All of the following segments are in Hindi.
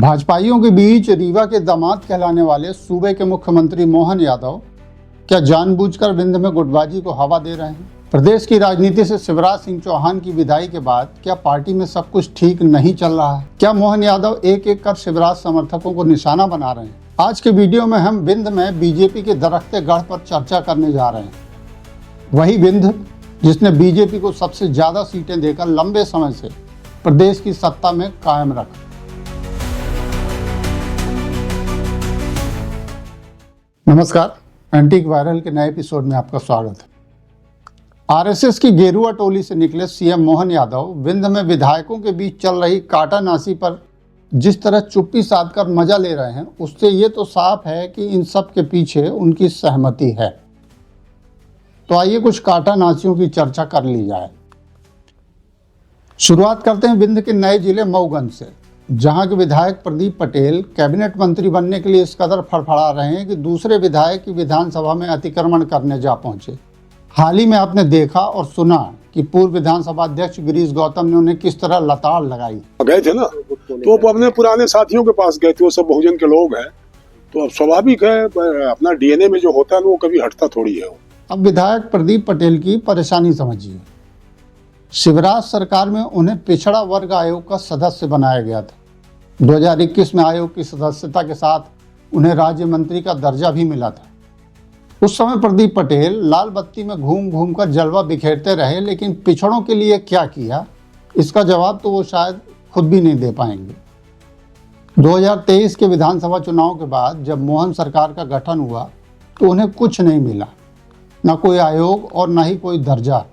भाजपाइयों के बीच रीवा के दामाद कहलाने वाले सूबे के मुख्यमंत्री मोहन यादव क्या जानबूझकर विंध्य में गुटबाजी को हवा दे रहे हैं? प्रदेश की राजनीति से शिवराज सिंह चौहान की विदाई के बाद क्या पार्टी में सब कुछ ठीक नहीं चल रहा है? क्या मोहन यादव एक एक कर शिवराज समर्थकों को निशाना बना रहे हैं? आज के वीडियो में हम विंध्य में बीजेपी के दरख्ते गढ़ पर चर्चा करने जा रहे हैं। वही विंध्य जिसने बीजेपी को सबसे ज्यादा सीटें देकर लंबे समय से प्रदेश की सत्ता में कायम रखा। नमस्कार, एंटीक वायरल के नए एपिसोड में आपका स्वागत है। आरएसएस की गेरुआ टोली से निकले सीएम मोहन यादव विंध्य में विधायकों के बीच चल रही काटानासी पर जिस तरह चुप्पी साधकर मजा ले रहे हैं, उससे ये तो साफ है कि इन सब के पीछे उनकी सहमति है। तो आइए कुछ काटानासियों की चर्चा कर ली जाए। शुरुआत करते हैं विंध्य के नए जिले मऊगंज से, जहां के विधायक प्रदीप पटेल कैबिनेट मंत्री बनने के लिए इस कदर फड़फड़ा रहे हैं कि दूसरे विधायक की विधानसभा में अतिक्रमण करने जा पहुंचे। हाल ही में आपने देखा और सुना कि पूर्व विधानसभा अध्यक्ष गिरीश गौतम ने उन्हें किस तरह लताड़ लगाई। गए थे ना, तो वो अपने पुराने साथियों के पास गए थे। वो सब बहुजन के लोग हैं, तो अब स्वाभाविक है, अपना डीएनए में जो होता है वो कभी हटता थोड़ी है। अब विधायक प्रदीप पटेल की परेशानी समझिए। शिवराज सरकार में उन्हें पिछड़ा वर्ग आयोग का सदस्य बनाया गया था। 2021 में आयोग की सदस्यता के साथ उन्हें राज्य मंत्री का दर्जा भी मिला था। उस समय प्रदीप पटेल लाल बत्ती में घूम घूम कर जलवा बिखेरते रहे, लेकिन पिछड़ों के लिए क्या किया, इसका जवाब तो वो शायद खुद भी नहीं दे पाएंगे। 2023 के विधानसभा चुनाव के बाद जब मोहन सरकार का गठन हुआ तो उन्हें कुछ नहीं मिला, न कोई आयोग और न ही कोई दर्जा।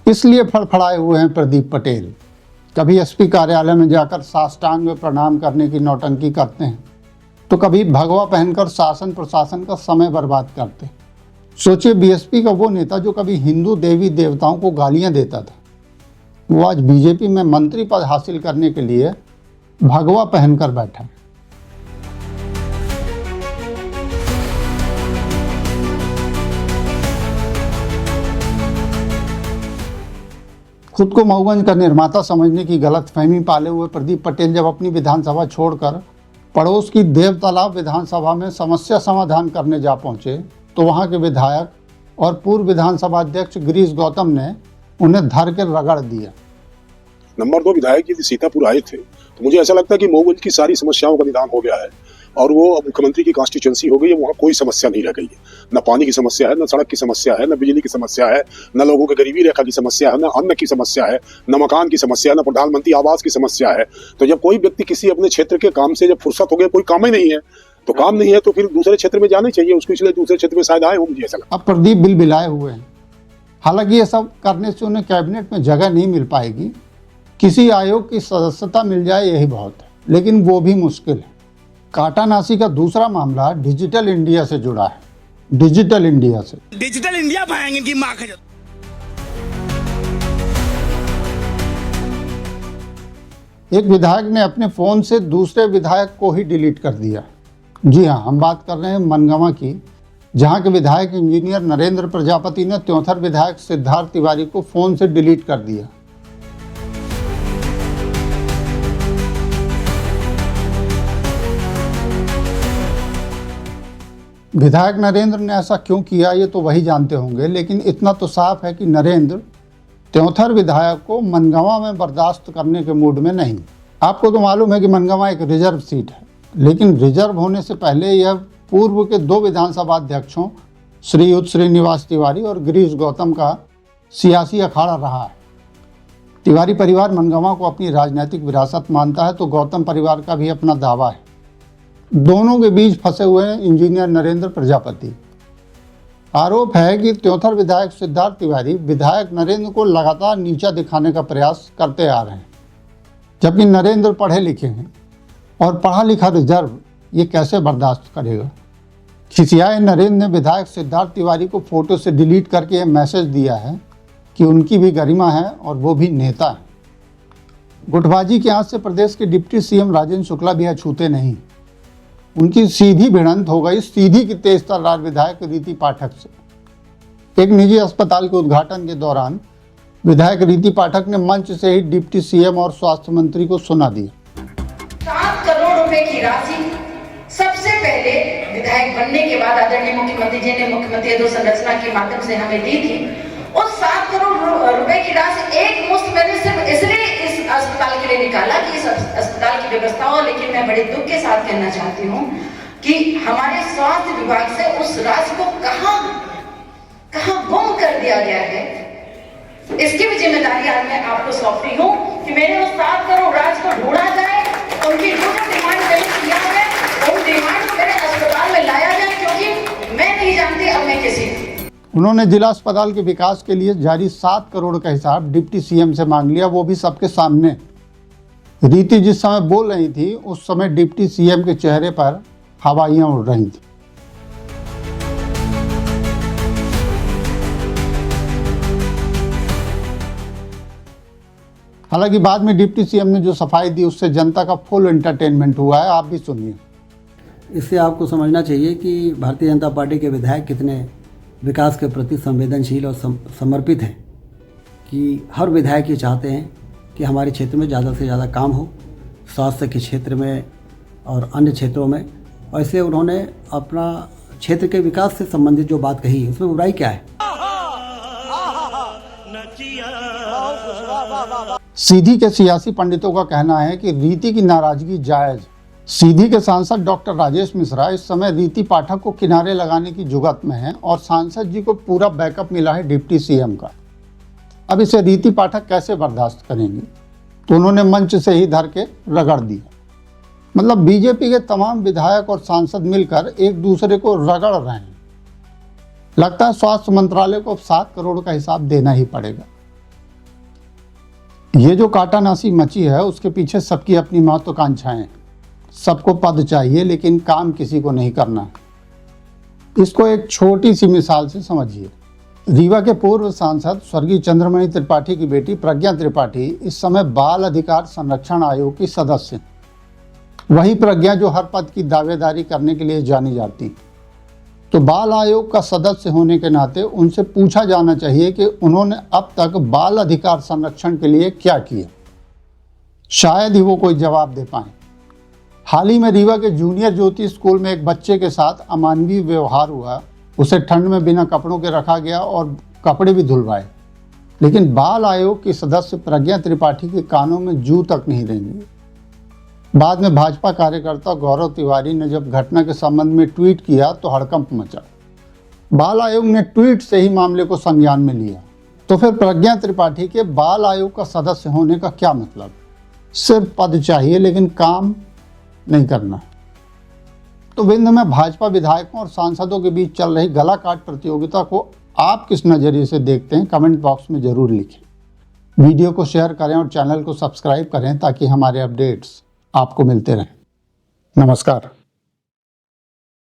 इसलिए फड़फड़ाए हुए हैं प्रदीप पटेल। कभी एसपी कार्यालय में जाकर साष्टांग में प्रणाम करने की नौटंकी करते हैं, तो कभी भगवा पहनकर शासन प्रशासन का समय बर्बाद करते। सोचिए, बीएसपी का वो नेता जो कभी हिंदू देवी देवताओं को गालियां देता था, वो आज बीजेपी में मंत्री पद हासिल करने के लिए भगवा पहनकर बैठा है। खुद को मऊगंज का निर्माता समझने की गलतफहमी पाले हुए प्रदीप पटेल जब अपनी विधानसभा छोड़कर पड़ोस की देव तालाब विधानसभा में समस्या समाधान करने जा पहुंचे, तो वहां के विधायक और पूर्व विधानसभा अध्यक्ष गिरीश गौतम ने उन्हें धर के रगड़ दिया। नंबर 2 विधायक यदि सीतापुर आए थे तो मुझे ऐसा लगता है कि मऊगंज की सारी समस्याओं का निदान हो गया है और वो अब मुख्यमंत्री की कॉन्स्टिट्यूएंसी हो गई है। वहाँ कोई समस्या नहीं रह गई है। न पानी की समस्या है, न सड़क की समस्या है, न बिजली की समस्या है, न लोगों के गरीबी रेखा की समस्या है, न अन्न की समस्या है, न मकान की समस्या है, न प्रधानमंत्री आवास की समस्या है। तो जब कोई व्यक्ति किसी अपने क्षेत्र के काम से जब फुर्सत हो गया, कोई काम ही नहीं है, तो काम नहीं है तो फिर दूसरे क्षेत्र में जाना चाहिए उसको, इसलिए दूसरे क्षेत्र में शायद आए हो, मुझे ऐसा लगता है। अब प्रदीप बिलबिलाए हुए हैं। हालांकि ये सब करने से उन्हें कैबिनेट में जगह नहीं मिल पाएगी। किसी आयोग की सदस्यता मिल जाए यही बहुत है, लेकिन वो भी मुश्किल है। काटानासी का दूसरा मामला डिजिटल इंडिया से जुड़ा है। डिजिटल इंडिया पाएंगे कि मां का। एक विधायक ने अपने फोन से दूसरे विधायक को ही डिलीट कर दिया। जी हाँ, हम बात कर रहे हैं मनगांव की, जहां के विधायक इंजीनियर नरेंद्र प्रजापति ने त्योंथर विधायक सिद्धार्थ तिवारी को फोन से डिलीट कर दिया। विधायक नरेंद्र ने ऐसा क्यों किया ये तो वही जानते होंगे, लेकिन इतना तो साफ है कि नरेंद्र त्योंथर विधायक को मनगांव में बर्दाश्त करने के मूड में नहीं। आपको तो मालूम है कि मनगांव एक रिजर्व सीट है, लेकिन रिजर्व होने से पहले यह पूर्व के 2 विधानसभा अध्यक्षों श्रीयुत श्रीनिवास तिवारी और गिरीश गौतम का सियासी अखाड़ा रहा है। तिवारी परिवार मनगांव को अपनी राजनीतिक विरासत मानता है, तो गौतम परिवार का भी अपना दावा है। दोनों के बीच फंसे हुए हैं इंजीनियर नरेंद्र प्रजापति। आरोप है कि त्योंथर विधायक सिद्धार्थ तिवारी विधायक नरेंद्र को लगातार नीचा दिखाने का प्रयास करते आ रहे हैं, जबकि नरेंद्र पढ़े लिखे हैं और पढ़ा लिखा रिजर्व ये कैसे बर्दाश्त करेगा। खिसियाए नरेंद्र ने विधायक सिद्धार्थ तिवारी को फोटो से डिलीट करके यह मैसेज दिया है कि उनकी भी गरिमा है और वो भी नेता है। गुटबाजी के आंच से प्रदेश के डिप्टी सीएम राजेंद्र शुक्ला भी अछूते नहीं। उनकी सीधी भिड़ंत हो गई सीधी की तेज तर्रार विधायक रीति पाठक से। एक निजी अस्पताल के उद्घाटन के दौरान विधायक रीति पाठक ने मंच से ही डिप्टी सीएम और स्वास्थ्य मंत्री को सुना दिया। 7 करोड़ रुपए की राशि सबसे पहले विधायक बनने के बाद आदरणीय मुख्यमंत्री जी ने मुख्यमंत्री अधोसंरचना के माध्यम से हमें दी थी। उस 7 करोड़ रुपए की राशि एक मुश्त मैंने सिर्फ इसलिए इस अस्पताल के लिए निकाला कि इस अस्पताल की व्यवस्था हो, लेकिन मैं बड़े दुख के साथ कहना चाहती हूँ कि हमारे स्वास्थ्य विभाग से उस राशि को कहां गुम कर दिया गया है, इसकी भी जिम्मेदारी आज मैं आपको सौंप रही हूँ कि मेरे उस 7 करोड़ राशि को ढूंढा जाए, उनकी जो डिमांड मैंने किया है उन डिमांड को मेरे अस्पताल में लाया जाए, क्योंकि मैं नहीं जानती अब मैं किसी। उन्होंने जिला अस्पताल के विकास के लिए जारी 7 करोड़ का हिसाब डिप्टी सीएम से मांग लिया, वो भी सबके सामने। रीति जिस समय बोल रही थी उस समय डिप्टी सीएम के चेहरे पर हवाइयां उड़ रही थी। हालांकि बाद में डिप्टी सीएम ने जो सफाई दी उससे जनता का फुल एंटरटेनमेंट हुआ है, आप भी सुनिए। इससे आपको समझना चाहिए कि भारतीय जनता पार्टी के विधायक कितने विकास के प्रति संवेदनशील और समर्पित हैं, कि हर विधायक ये चाहते हैं कि हमारे क्षेत्र में ज़्यादा से ज़्यादा काम हो, स्वास्थ्य के क्षेत्र में और अन्य क्षेत्रों में। और इसलिए उन्होंने अपना क्षेत्र के विकास से संबंधित जो बात कही उसमें बुराई क्या है। सीधी के सियासी पंडितों का कहना है कि रीति की नाराजगी जायज। सीधी के सांसद डॉक्टर राजेश मिश्रा इस समय रीति पाठक को किनारे लगाने की जुगत में हैं और सांसद जी को पूरा बैकअप मिला है डिप्टी सीएम का। अब इसे रीति पाठक कैसे बर्दाश्त करेंगी, तो उन्होंने मंच से ही धर के रगड़ दिया। मतलब बीजेपी के तमाम विधायक और सांसद मिलकर एक दूसरे को रगड़ रहे हैं। लगता है स्वास्थ्य मंत्रालय को अब 7 करोड़ का हिसाब देना ही पड़ेगा। ये जो काटानासी मची है उसके पीछे सबकी अपनी महत्वाकांक्षाएं। सबको पद चाहिए लेकिन काम किसी को नहीं करना। इसको एक छोटी सी मिसाल से समझिए। रीवा के पूर्व सांसद स्वर्गीय चंद्रमणि त्रिपाठी की बेटी प्रज्ञा त्रिपाठी इस समय बाल अधिकार संरक्षण आयोग की सदस्य। वही प्रज्ञा जो हर पद की दावेदारी करने के लिए जानी जाती। तो बाल आयोग का सदस्य होने के नाते उनसे पूछा जाना चाहिए कि उन्होंने अब तक बाल अधिकार संरक्षण के लिए क्या किया। शायद ही वो कोई जवाब दे पाए। हाल ही में रीवा के जूनियर ज्योति स्कूल में एक बच्चे के साथ अमानवीय व्यवहार हुआ। उसे ठंड में बिना कपड़ों के रखा गया और कपड़े भी धुलवाए, लेकिन बाल आयोग की सदस्य प्रज्ञा त्रिपाठी के कानों में जू तक नहीं रेंगी। बाद में भाजपा कार्यकर्ता गौरव तिवारी ने जब घटना के संबंध में ट्वीट किया तो हड़कंप मचा। बाल आयोग ने ट्वीट से ही मामले को संज्ञान में लिया। तो फिर प्रज्ञा त्रिपाठी के बाल आयोग का सदस्य होने का क्या मतलब? सिर्फ पद चाहिए लेकिन काम नहीं करना। तो विंध्य में भाजपा विधायकों और सांसदों के बीच चल रही गला काट प्रतियोगिता को आप किस नजरिए से देखते हैं, कमेंट बॉक्स में जरूर लिखें। वीडियो को शेयर करें और चैनल को सब्सक्राइब करें ताकि हमारे अपडेट्स आपको मिलते रहें। नमस्कार।